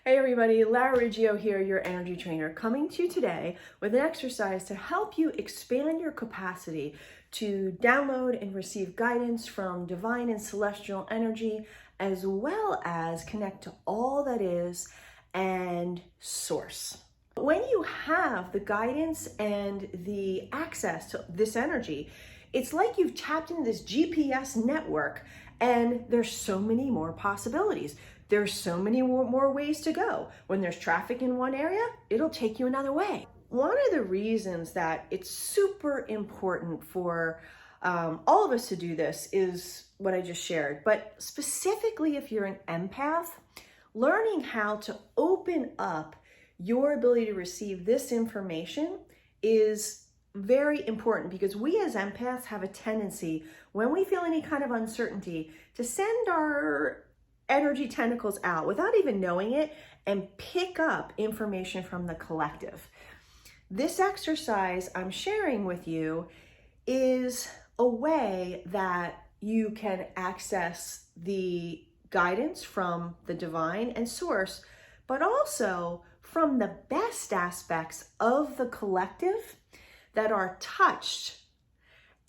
Hey everybody, Lara Riggio here, your energy trainer, coming to you today with an exercise to help you expand your capacity to download and receive guidance from divine and celestial energy, as well as connect to all that is and source. When you have the guidance and the access to this energy, it's like you've tapped into this GPS network and there's so many more possibilities. There's so many more ways to go. When there's traffic in one area, it'll take you another way. One of the reasons that it's super important for all of us to do this is what I just shared, but specifically if you're an empath, learning how to open up your ability to receive this information is very important, because we as empaths have a tendency, when we feel any kind of uncertainty, to send our energy tentacles out without even knowing it and pick up information from the collective. This exercise I'm sharing with you is a way that you can access the guidance from the divine and source, but also from the best aspects of the collective that are touched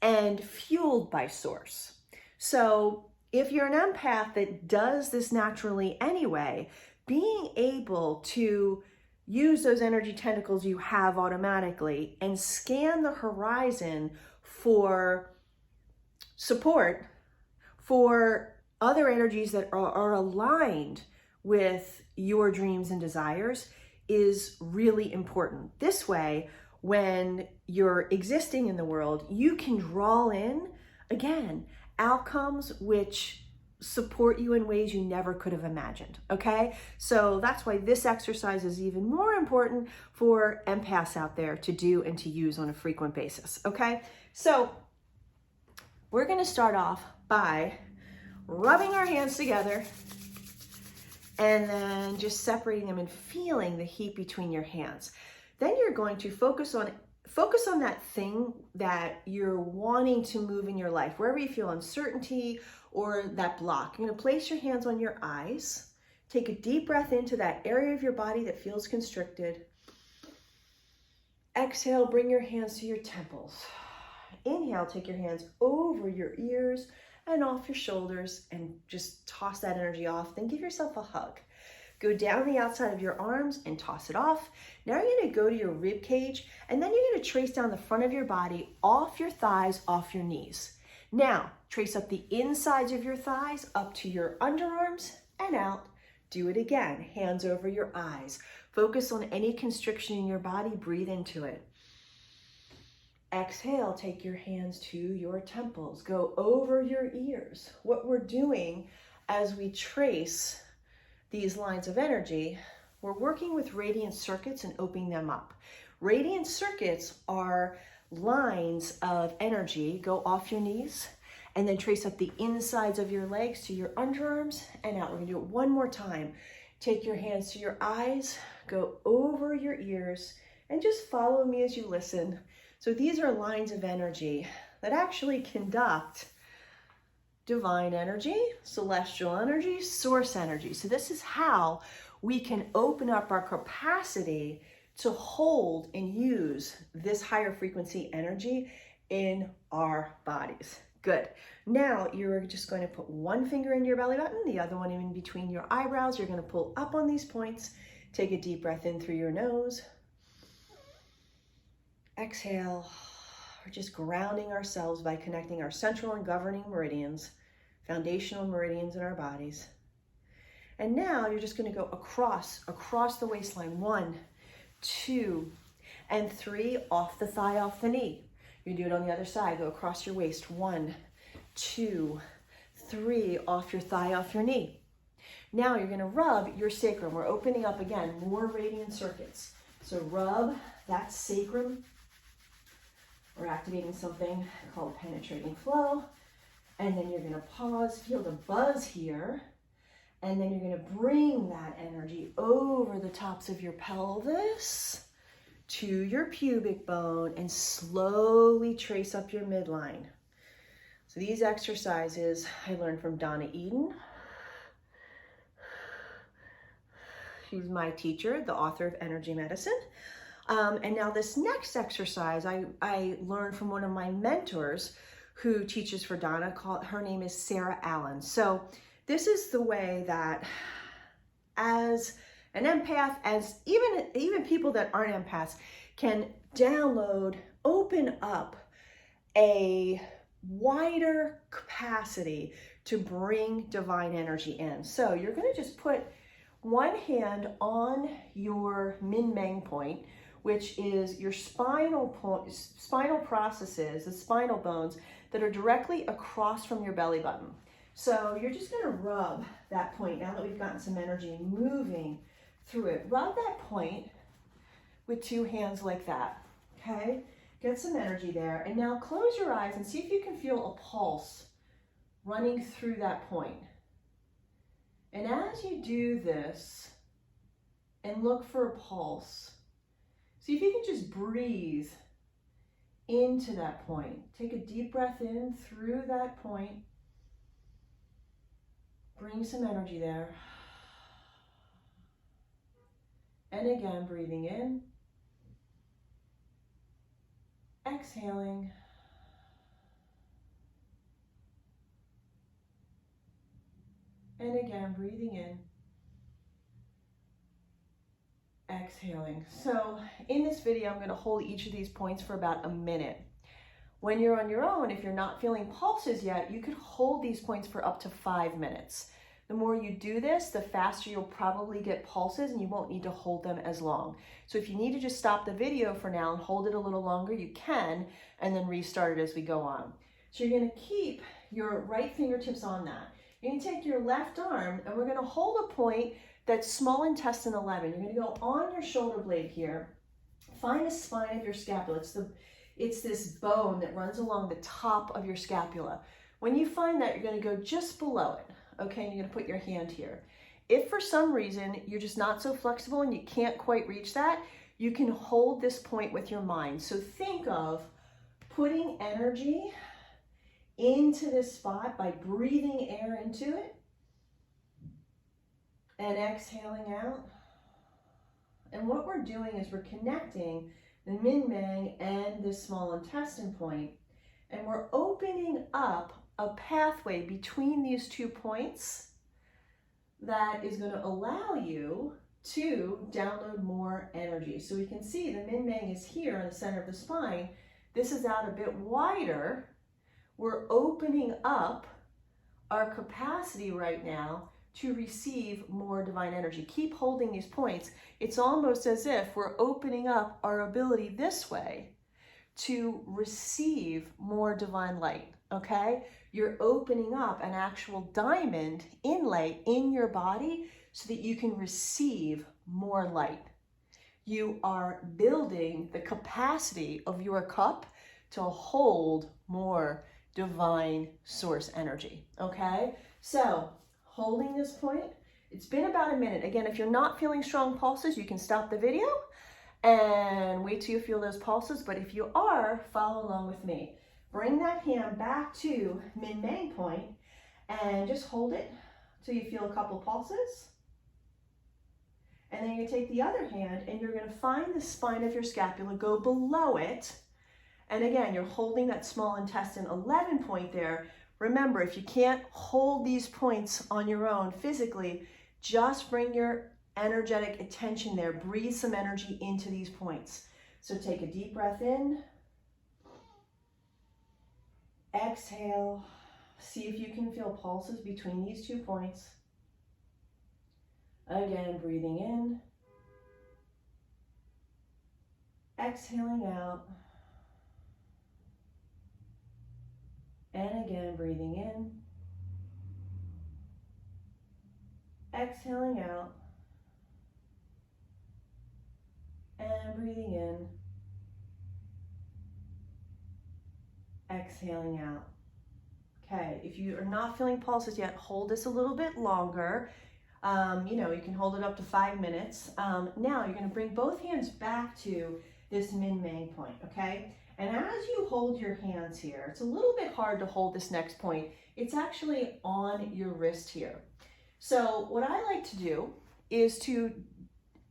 and fueled by source. So if you're an empath that does this naturally anyway, being able to use those energy tentacles you have automatically and scan the horizon for support for other energies that are aligned with your dreams and desires is really important. This way, when you're existing in the world, you can draw in, again, outcomes which support you in ways you never could have imagined, okay? So that's why this exercise is even more important for empaths out there to do and to use on a frequent basis, okay? So we're gonna start off by rubbing our hands together and then just separating them and feeling the heat between your hands. Then you're going to focus on that thing that you're wanting to move in your life, wherever you feel uncertainty or that block. You're going to place your hands on your eyes. Take a deep breath into that area of your body that feels constricted. Exhale, bring your hands to your temples. Inhale, take your hands over your ears and off your shoulders and just toss that energy off. Then give yourself a hug. Go down the outside of your arms and toss it off. Now you're gonna go to your rib cage, and then you're gonna trace down the front of your body, off your thighs, off your knees. Now, trace up the insides of your thighs, up to your underarms and out. Do it again, hands over your eyes. Focus on any constriction in your body, breathe into it. Exhale, take your hands to your temples, go over your ears. What we're doing as we trace these lines of energy, we're working with radiant circuits and opening them up. Radiant circuits are lines of energy. Go off your knees and then trace up the insides of your legs to your underarms and out. We're gonna do it one more time. Take your hands to your eyes, go over your ears, and just follow me as you listen. So these are lines of energy that actually conduct divine energy, celestial energy, source energy. So this is how we can open up our capacity to hold and use this higher frequency energy in our bodies. Good. Now you're just going to put one finger in your belly button, the other one in between your eyebrows. You're going to pull up on these points. Take a deep breath in through your nose. Exhale. We're just grounding ourselves by connecting our central and governing meridians, foundational meridians in our bodies. And now you're just going to go across the waistline. 1, 2, and 3, off the thigh, off the knee. You do it on the other side. Go across your waist. 1, 2, 3, off your thigh, off your knee. Now you're going to rub your sacrum. We're opening up again, more radiant circuits. So rub that sacrum. We're activating something called penetrating flow. And then you're going to pause, feel the buzz here. And then you're going to bring that energy over the tops of your pelvis to your pubic bone and slowly trace up your midline. So these exercises I learned from Donna Eden. She's my teacher, the author of Energy Medicine. And now this next exercise I learned from one of my mentors who teaches for Donna. Her name is Sarah Allen. So this is the way that as an empath, as even people that aren't empaths can download, open up a wider capacity to bring divine energy in. So you're going to just put one hand on your min-meng point, which is your spinal processes, the spinal bones that are directly across from your belly button. So you're just going to rub that point now that we've gotten some energy moving through it. Rub that point with two hands like that, okay? Get some energy there. And now close your eyes and see if you can feel a pulse running through that point. And as you do this and look for a pulse, see if you can just breathe into that point. Take a deep breath in through that point. Bring some energy there. And again, breathing in. Exhaling. And again, breathing in. Exhaling. So in this video, I'm going to hold each of these points for about a minute. When you're on your own, if you're not feeling pulses yet, you could hold these points for up to 5 minutes. The more you do this, the faster you'll probably get pulses and you won't need to hold them as long. So if you need to just stop the video for now and hold it a little longer, you can, and then restart it as we go on. So you're going to keep your right fingertips on that. You're going to take your left arm and we're going to hold a point that's small intestine 11. You're going to go on your shoulder blade here. Find the spine of your scapula. It's this bone that runs along the top of your scapula. When you find that, you're going to go just below it. Okay, and you're going to put your hand here. If for some reason you're just not so flexible and you can't quite reach that, you can hold this point with your mind. So think of putting energy into this spot by breathing air into it and exhaling out. And what we're doing is we're connecting the min-meng and this small intestine point, and we're opening up a pathway between these 2 points that is going to allow you to download more energy. So we can see the min-meng is here in the center of the spine. This is out a bit wider. We're opening up our capacity right now to receive more divine energy. Keep holding these points. It's almost as if we're opening up our ability this way to receive more divine light, okay? You're opening up an actual diamond inlay in your body so that you can receive more light. You are building the capacity of your cup to hold more divine source energy, okay? So, holding this point, it's been about a minute. Again, if you're not feeling strong pulses, you can stop the video and wait till you feel those pulses. But if you are, follow along with me. Bring that hand back to min-meng point and just hold it till you feel a couple pulses. And then you take the other hand and you're going to find the spine of your scapula, go below it. And again, you're holding that small intestine 11 point there. Remember, if you can't hold these points on your own physically, just bring your energetic attention there. Breathe some energy into these points. So take a deep breath in. Exhale. See if you can feel pulses between these 2 points. Again, breathing in. Exhaling out. And again, breathing in. Exhaling out. And breathing in. Exhaling out. Okay, if you are not feeling pulses yet, hold this a little bit longer. You can hold it up to 5 minutes. Now you're going to bring both hands back to this min-meng point, okay? And as you hold your hands here, it's a little bit hard to hold this next point. It's actually on your wrist here. So what I like to do is to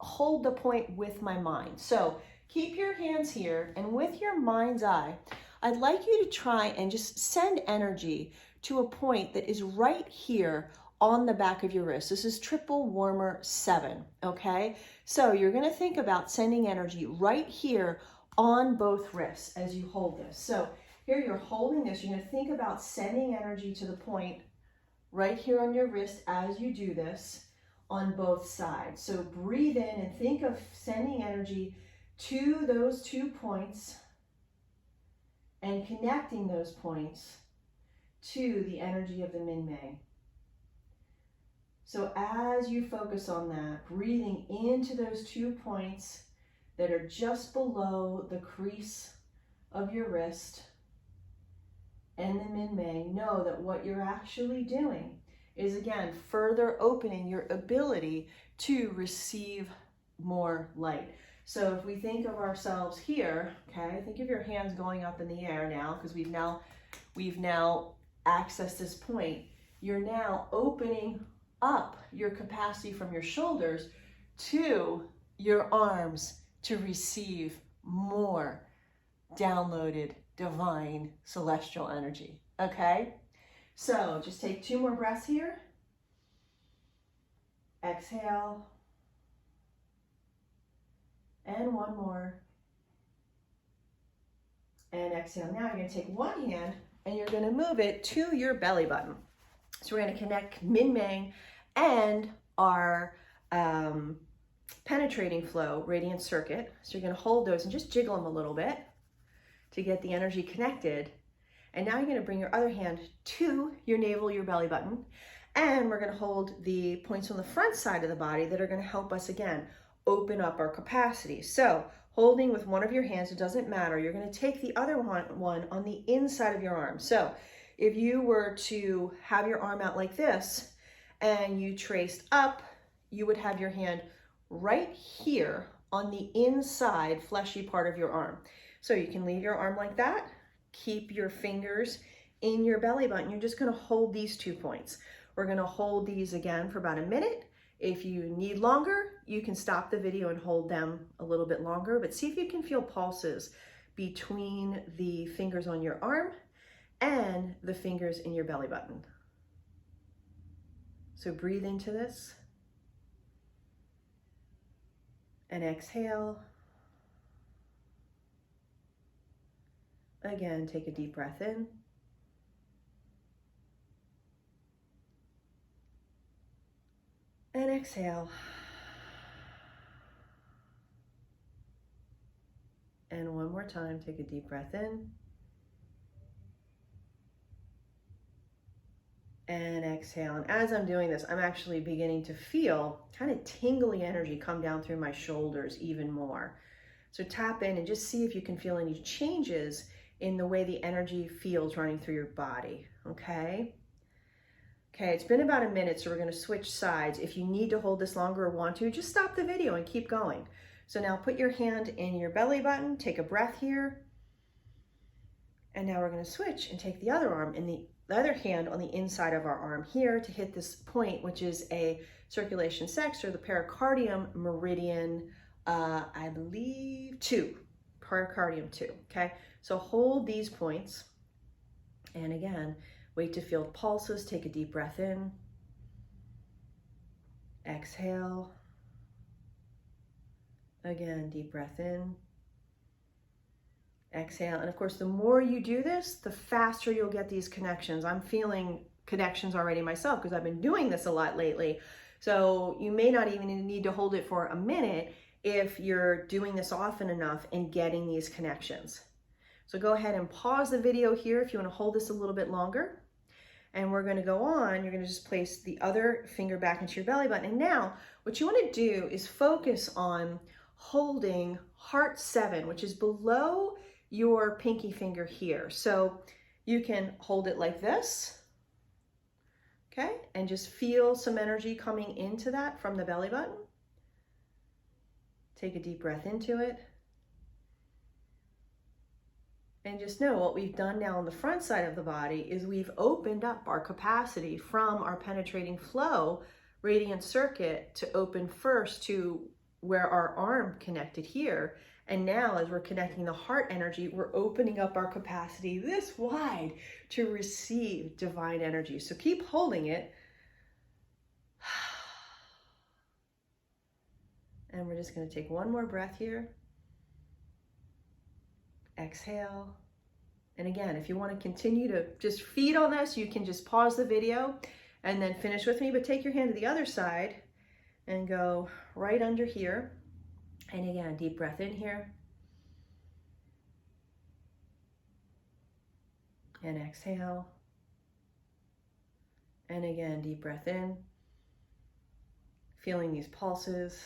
hold the point with my mind. So keep your hands here, and with your mind's eye, I'd like you to try and just send energy to a point that is right here on the back of your wrist. This is triple warmer 7, okay? So you're gonna think about sending energy right here on both wrists as you hold this. So here you're holding this, you're gonna think about sending energy to the point right here on your wrist as you do this on both sides. So breathe in and think of sending energy to those 2 points and connecting those points to the energy of the Min-Mei. So as you focus on that, breathing into those 2 points that are just below the crease of your wrist and the Min-Mei, know that what you're actually doing is, again, further opening your ability to receive more light. So if we think of ourselves here, okay, think of your hands going up in the air now, because we've now accessed this point. You're now opening up your capacity from your shoulders to your arms to receive more downloaded divine celestial energy, okay? So just take 2 more breaths here. Exhale. And 1 more. And exhale. Now you're going to take 1 hand and you're going to move it to your belly button. So we're going to connect Min-Mei and our penetrating flow radiant circuit. So you're going to hold those and just jiggle them a little bit to get the energy connected. And now you're going to bring your other hand to your navel, your belly button, and we're going to hold the points on the front side of the body that are going to help us, again, open up our capacity. So holding with one of your hands, it doesn't matter. You're going to take the other one on the inside of your arm. So if you were to have your arm out like this and you traced up, you would have your hand right here on the inside fleshy part of your arm. So you can leave your arm like that. Keep your fingers in your belly button. You're just going to hold these 2 points. We're going to hold these again for about a minute. If you need longer, you can stop the video and hold them a little bit longer, but see if you can feel pulses between the fingers on your arm and the fingers in your belly button. So breathe into this and exhale. Again, take a deep breath in. And exhale. And 1 more time, take a deep breath in. And exhale. And as I'm doing this, I'm actually beginning to feel kind of tingly energy come down through my shoulders even more. So tap in and just see if you can feel any changes in the way the energy feels running through your body, okay? Okay, it's been about a minute, so we're going to switch sides. If you need to hold this longer or want to, just stop the video and keep going. So now put your hand in your belly button, take a breath here. And now we're going to switch and take the other arm in the other hand on the inside of our arm here to hit this point, which is a circulation sector, the pericardium meridian, I believe 2, pericardium 2, okay? So hold these points, and again, wait to feel pulses. Take a deep breath in. Exhale. Again, deep breath in. Exhale. And of course, the more you do this, the faster you'll get these connections. I'm feeling connections already myself because I've been doing this a lot lately. So you may not even need to hold it for a minute if you're doing this often enough and getting these connections. So go ahead and pause the video here if you want to hold this a little bit longer. And we're going to go on. You're going to just place the other finger back into your belly button. And now what you want to do is focus on holding heart 7, which is below your pinky finger here. So you can hold it like this, okay? And just feel some energy coming into that from the belly button. Take a deep breath into it. And just know what we've done now on the front side of the body is we've opened up our capacity from our penetrating flow radiant circuit to open first to where our arm connected here. And now as we're connecting the heart energy, we're opening up our capacity this wide to receive divine energy. So keep holding it. And we're just going to take one more breath here. Exhale. And again, if you want to continue to just feed on this, you can just pause the video and then finish with me. But take your hand to the other side and go right under here. And again, deep breath in here. And exhale. And again, deep breath in. Feeling these pulses.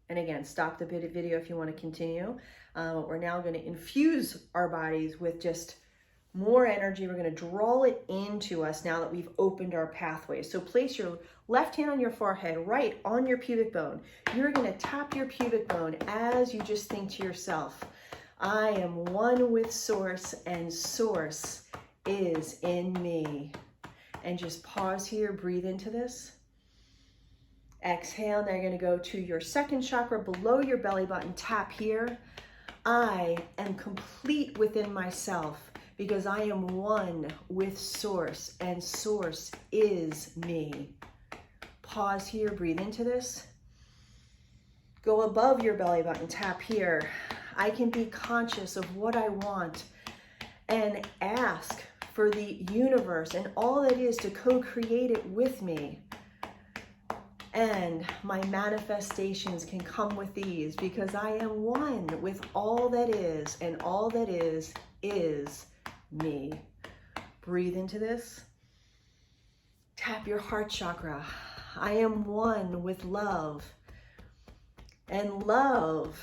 And again, stop the video if you want to continue. We're now going to infuse our bodies with just more energy. We're going to draw it into us now that we've opened our pathways. So place your left hand on your forehead, right on your pubic bone. You're going to tap your pubic bone as you just think to yourself, I am one with Source and Source is in me. And just pause here, breathe into this. Exhale, now you're going to go to your second chakra below your belly button, tap here. I am complete within myself because I am one with Source and Source is me. Pause here, breathe into this. Go above your belly button, tap here. I can be conscious of what I want and ask for the universe and all that is to co-create it with me. And my manifestations can come with these because I am one with all that is, and all that is me. Breathe into this. Tap your heart chakra. I am one with love. And love,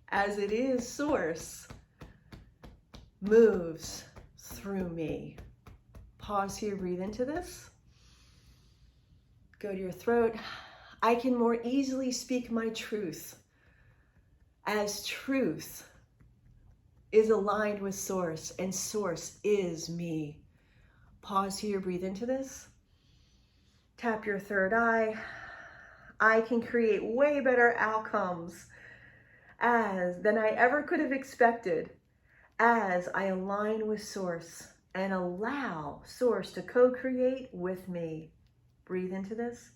as it is Source, moves through me. Pause here, breathe into this. Go to your throat. I can more easily speak my truth as truth is aligned with Source and Source is me. Pause here, breathe into this. Tap your third eye. I can create way better outcomes than I ever could have expected as I align with Source and allow Source to co-create with me. Breathe into this.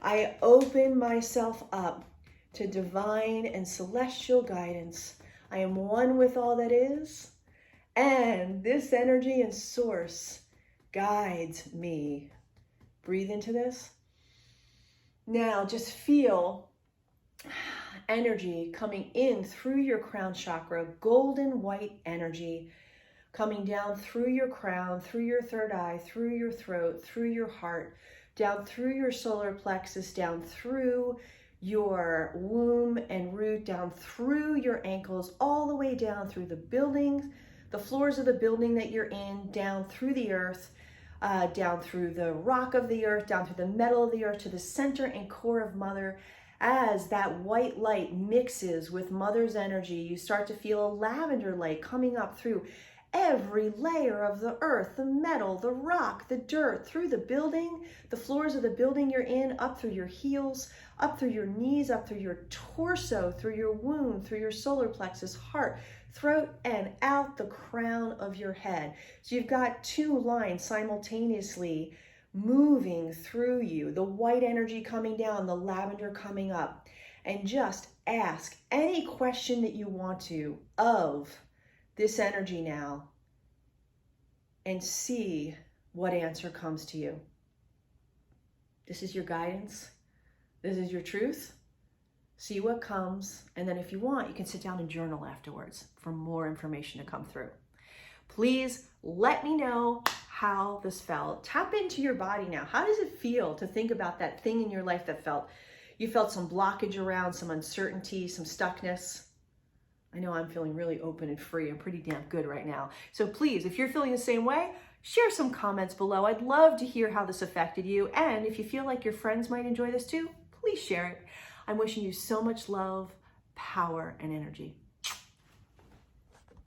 I open myself up to divine and celestial guidance. I am one with all that is, and this energy and Source guides me. Breathe into this. Now just feel energy coming in through your crown chakra, golden white energy coming down through your crown, through your third eye, through your throat, through your heart, down through your solar plexus, down through your womb and root, down through your ankles, all the way down through the buildings, the floors of the building that you're in, down through the earth, down through the rock of the earth, down through the metal of the earth, to the center and core of Mother. As that white light mixes with Mother's energy, you start to feel a lavender light coming up through every layer of the earth, the metal, the rock, the dirt, through the building, the floors of the building you're in, up through your heels, up through your knees, up through your torso, through your womb, through your solar plexus, heart, throat, and out the crown of your head. So you've got two lines simultaneously moving through you, the white energy coming down, the lavender coming up. And just ask any question that you want to of this energy now and see what answer comes to you. This is your guidance. This is your truth. See what comes. And then if you want, you can sit down and journal afterwards for more information to come through. Please let me know how this felt. Tap into your body now. How does it feel to think about that thing in your life that you felt some blockage around, some uncertainty, some stuckness? I know I'm feeling really open and free. I'm pretty damn good right now. So please, if you're feeling the same way, share some comments below. I'd love to hear how this affected you. And if you feel like your friends might enjoy this too, please share it. I'm wishing you so much love, power, and energy.